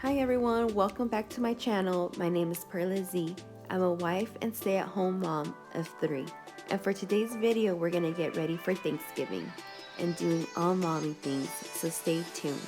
Hi everyone, welcome back to my channel. My name is Preheat. I'm a wife and stay-at-home mom of 3. And for today's video, we're gonna get ready for Thanksgiving and doing all mommy things, so stay tuned.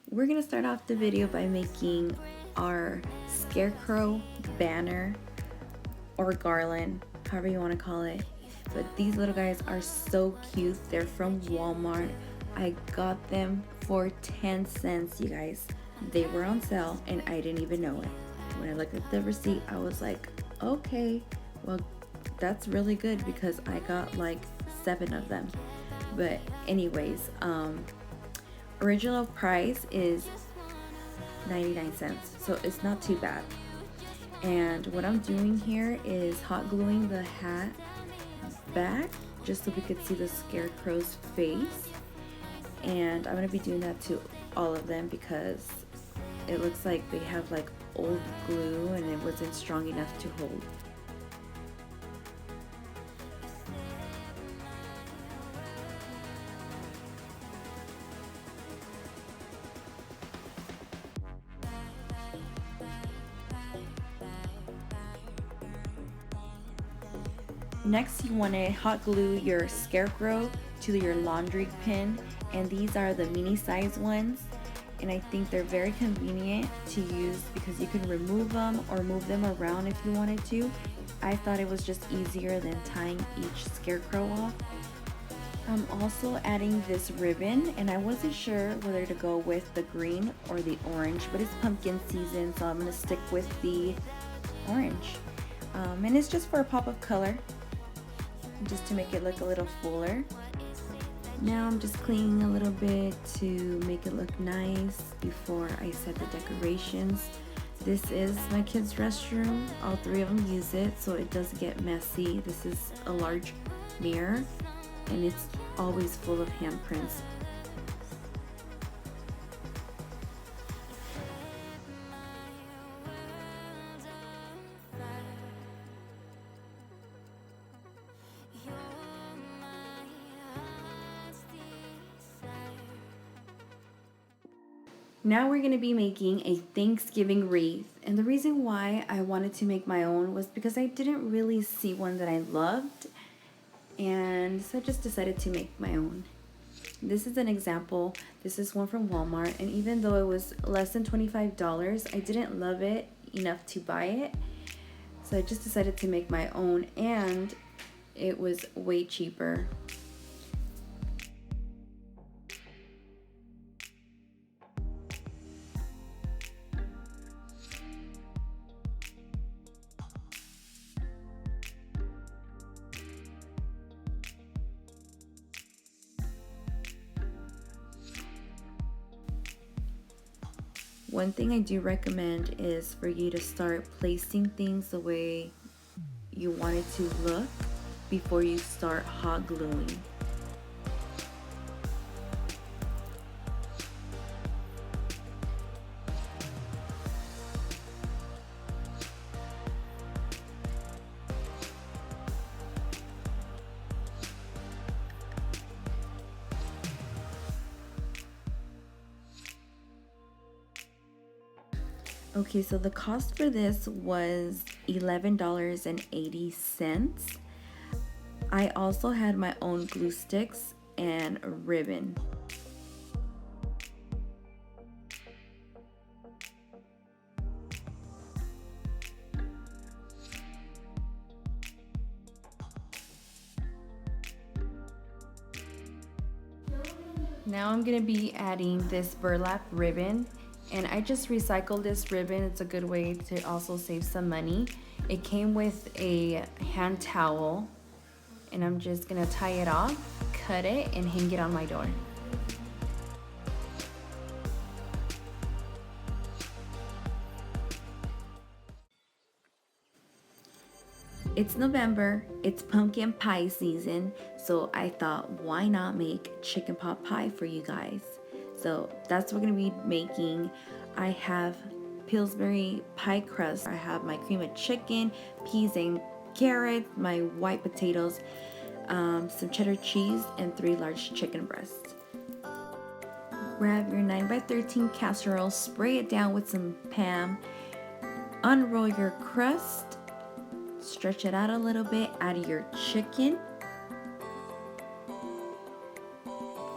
We're gonna start off the video by making our scarecrow banner or garland, however you want to call it. But these little guys are so cute. They're from Walmart. I got them for 10 cents, you guys. They were on sale and I didn't even know it. When I looked at the receipt, I was like, okay, well, that's really good because I got like 7 of them. But anyways, original price is 99 cents, so it's not too bad. And what I'm doing here is hot gluing the hat back just so we could see the scarecrow's face. And I'm gonna be doing that to all of them because it looks like they have like old glue and it wasn't strong enough to hold. Next, you want to hot glue your scarecrow to your laundry pin, and these are the mini size ones, and I think they're very convenient to use because you can remove them or move them around if you wanted to. I thought it was just easier than tying each scarecrow off. I'm also adding this ribbon, and I wasn't sure whether to go with the green or the orange, but it's pumpkin season, so I'm going to stick with the orange. And it's just for a pop of color, just to make it look a little fuller. Now I'm just cleaning a little bit to make it look nice before I set the decorations. This is my kids' restroom. All 3 of them use it, so it doesn't get messy. This is a large mirror and it's always full of handprints. Now we're going to be making a Thanksgiving wreath, and the reason why I wanted to make my own was because I didn't really see one that I loved, and so I just decided to make my own. This is an example. This is one from Walmart, and even though it was less than $25, I didn't love it enough to buy it, so I just decided to make my own, and it was way cheaper. One thing I do recommend is for you to start placing things the way you want it to look before you start hot gluing. Okay, so the cost for this was $11.80. I also had my own glue sticks and a ribbon. Now I'm going to be adding this burlap ribbon, And I just recycled this ribbon. It's a good way to also save some money. It came with a hand towel, and I'm just gonna tie it off, cut it, and hang it on my door. It's November, it's pumpkin pie season, so I thought, why not make chicken pot pie for you guys? So that's what we're gonna be making. I have Pillsbury pie crust. I have my cream of chicken, peas and carrots, my white potatoes, some cheddar cheese, and 3 large chicken breasts. Grab your 9x13 casserole, spray it down with some Pam, unroll your crust, stretch it out a little bit, add your chicken,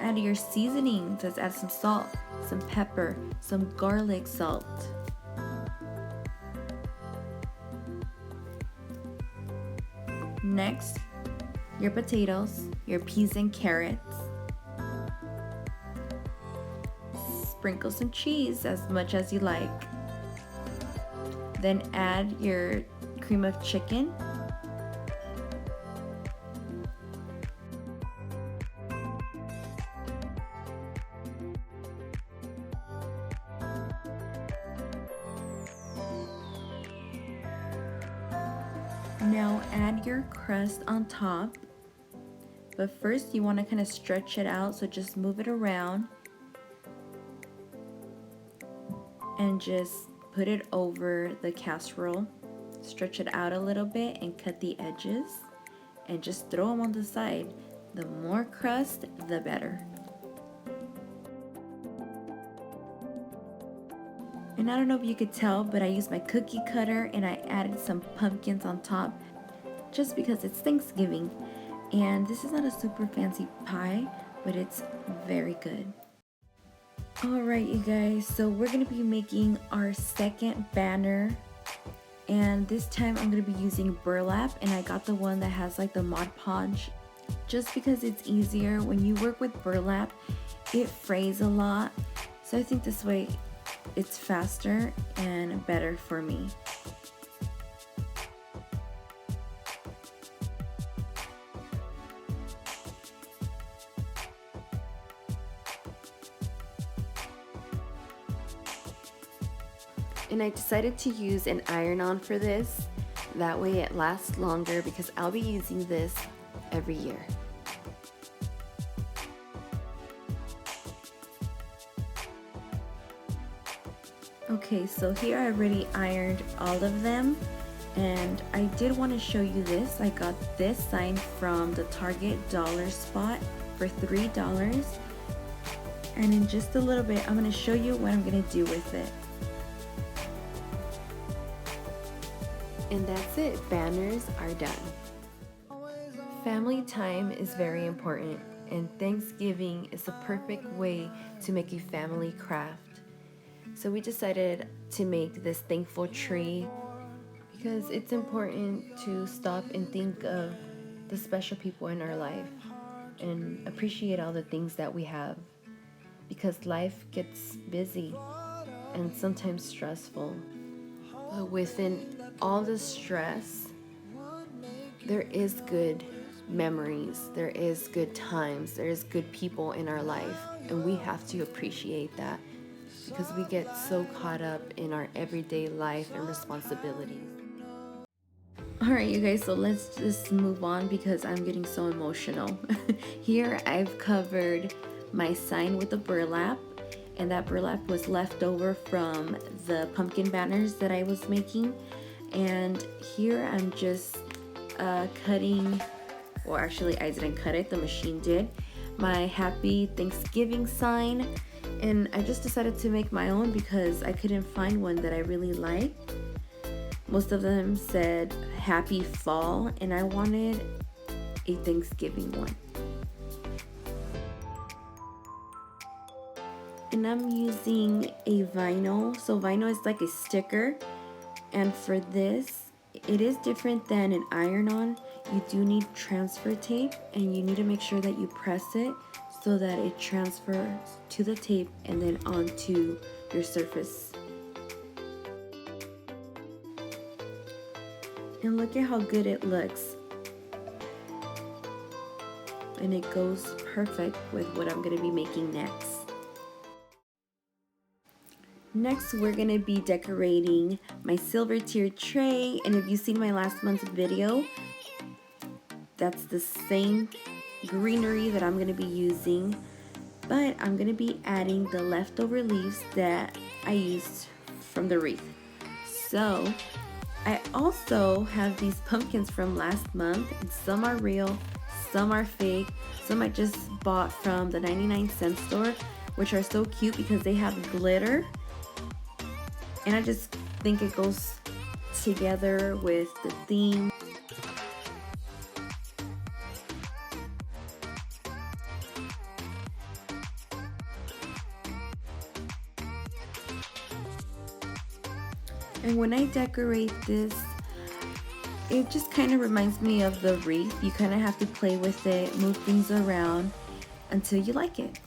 add your seasonings. Let's add some salt, some pepper, some garlic salt. Next, your potatoes, your peas and carrots. Sprinkle some cheese as much as you like. Then add your cream of chicken. Now add your crust on top. But first you want to kind of stretch it out, so just move it around and just put it over the casserole. Stretch it out a little bit and cut the edges and just throw them on the side. The more crust, the better. And I don't know if you could tell, but I used my cookie cutter and I added some pumpkins on top just because it's Thanksgiving. And this is not a super fancy pie, but it's very good. Alright you guys, so we're going to be making our second banner. And this time I'm going to be using burlap, and I got the one that has like the Mod Podge just because it's easier. When you work with burlap, it frays a lot. So I think this way it's faster and better for me. And I decided to use an iron-on for this. That way it lasts longer because I'll be using this every year. Okay, so here I already ironed all of them, and I did want to show you this. I got this sign from the Target dollar spot for $3, and in just a little bit I'm going to show you what I'm going to do with it. And that's it, banners are done. Family time is very important, and Thanksgiving is the perfect way to make a family craft. So we decided to make this thankful tree because it's important to stop and think of the special people in our life and appreciate all the things that we have, because life gets busy and sometimes stressful. But within all the stress, there is good memories, there is good times, there is good people in our life, and we have to appreciate that because we get so caught up in our everyday life and responsibilities. Alright you guys, so let's just move on because I'm getting so emotional. Here I've covered my sign with the burlap, and that burlap was left over from the pumpkin banners that I was making. And here I'm just cutting, or actually I didn't cut it, the machine did, my Happy Thanksgiving sign. And I just decided to make my own because I couldn't find one that I really liked. Most of them said Happy Fall, and I wanted a Thanksgiving one. And I'm using a vinyl. So vinyl is like a sticker, and for this, it is different than an iron-on. You do need transfer tape, and you need to make sure that you press it so that it transfers to the tape and then onto your surface. And look at how good it looks. And it goes perfect with what I'm going to be making next. Next, we're going to be decorating my silver tiered tray. And if you've seen my last month's video, that's the same greenery that I'm going to be using. But I'm going to be adding the leftover leaves that I used from the wreath. So I also have these pumpkins from last month, and some are real, some are fake, some I just bought from the 99-cent store, which are so cute because they have glitter, and I just think it goes together with the theme. And when I decorate this, it just kind of reminds me of the wreath. You kind of have to play with it, move things around until you like it.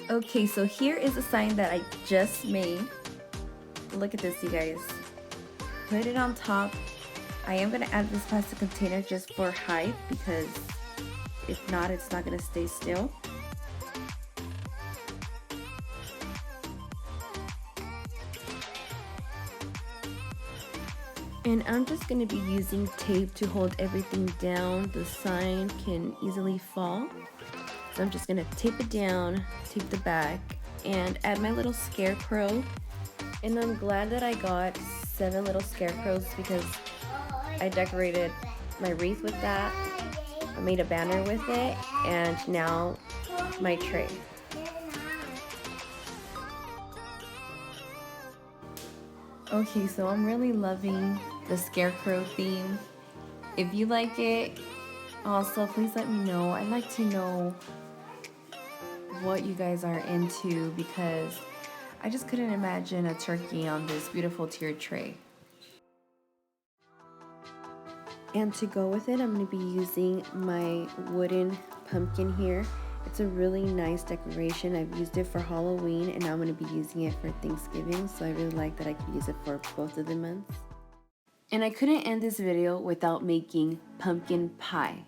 Okay, so here is a sign that I just made. Look at this, you guys. Put it on top. I am going to add this plastic container just for height because if not, it's not going to stay still. And I'm just going to be using tape to hold everything down. The sign can easily fall. So I'm just going to tape it down, tape the back, and add my little scarecrow. And I'm glad that I got 7 little scarecrows because I decorated my wreath with that. I made a banner with it, and now my tray. Okay, so I'm really loving the scarecrow theme. If you like it, also please let me know. I'd like to know what you guys are into because I just couldn't imagine a turkey on this beautiful tiered tray. And to go with it, I'm going to be using my wooden pumpkin here. It's a really nice decoration. I've used it for Halloween and now I'm going to be using it for Thanksgiving, so I really like that I can use it for both of the months. And I couldn't end this video without making pumpkin pie.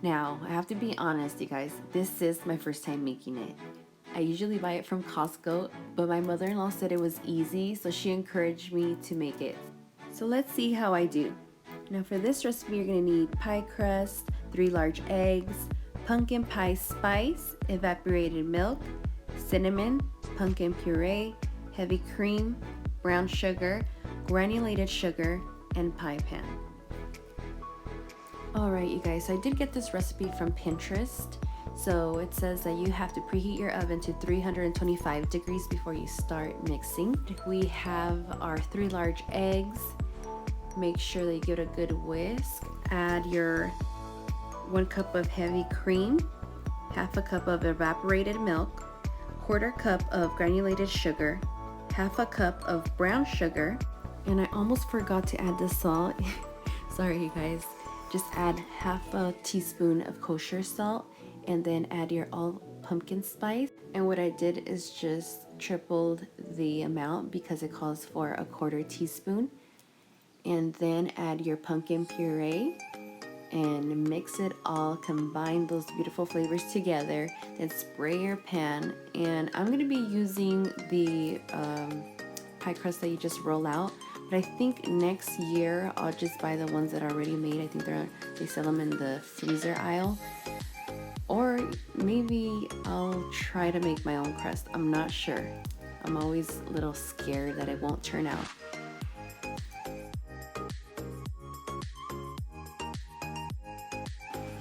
Now, I have to be honest, you guys, this is my first time making it. I usually buy it from Costco, but my mother-in-law said it was easy, so she encouraged me to make it. So let's see how I do. Now for this recipe, you're gonna need pie crust, 3 large eggs, pumpkin pie spice, evaporated milk, cinnamon, pumpkin puree, heavy cream, brown sugar, granulated sugar, and pie pan. Alright you guys, so I did get this recipe from Pinterest. So it says that you have to preheat your oven to 325 degrees before you start mixing. We have our 3 large eggs. Make sure that you give it a good whisk. Add your 1 cup of heavy cream, half a cup of evaporated milk, 1/4 cup of granulated sugar, half a cup of brown sugar, and I almost forgot to add the salt. Sorry you guys. Just add half a teaspoon of kosher salt and then add your all pumpkin spice. And what I did is just tripled the amount because it calls for a 1/4 teaspoon. And then add your pumpkin puree and mix it all, combine those beautiful flavors together, then spray your pan. And I'm going to be using the pie crust that you just roll out, but I think next year I'll just buy the ones that are already made. I think they sell them in the freezer aisle, or maybe I'll try to make my own crust. I'm not sure. I'm always a little scared that it won't turn out.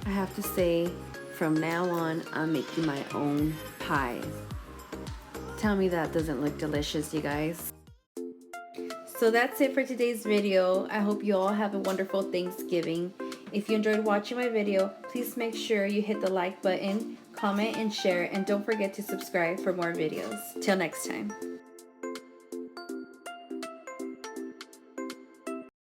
I have to say, from now on, I'm making my own pies. Tell me that doesn't look delicious, you guys. So that's it for today's video. I hope you all have a wonderful Thanksgiving. If you enjoyed watching my video, please make sure you hit the like button, comment, and share, and don't forget to subscribe for more videos. Till next time.